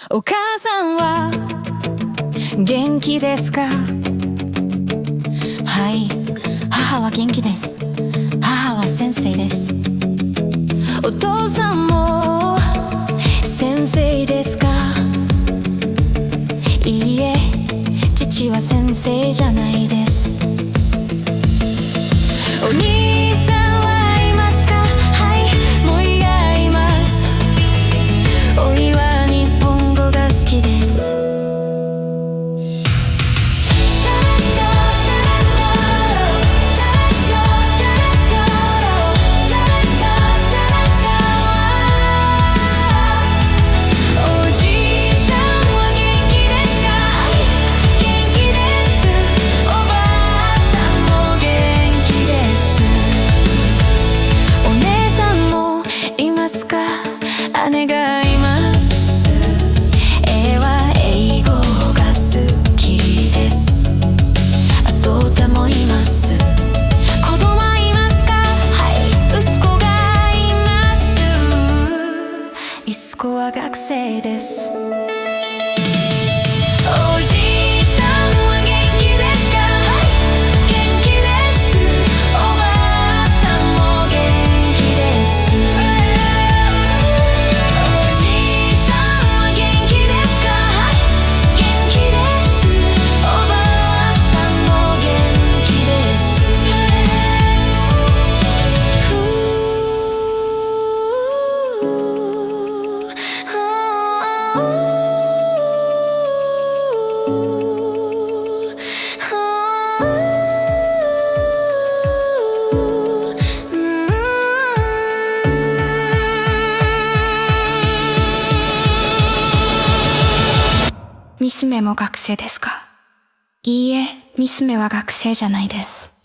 お母さんは元気ですか？はい、母は元気です。母は先生です。お父さんも先生ですか？いいえ、父は先生じゃないです。お兄さんはいますか？はい、もういがいます。おいは日本語が好きです。姉がいます。絵は英語が好きです。あと歌もいます。子供はいますか？はい、息子がいます。息子は学生です。おじいさんは元気ですか？はい、元気です。おばあさんも元気です。娘も学生ですか？いいえ、娘は学生じゃないです。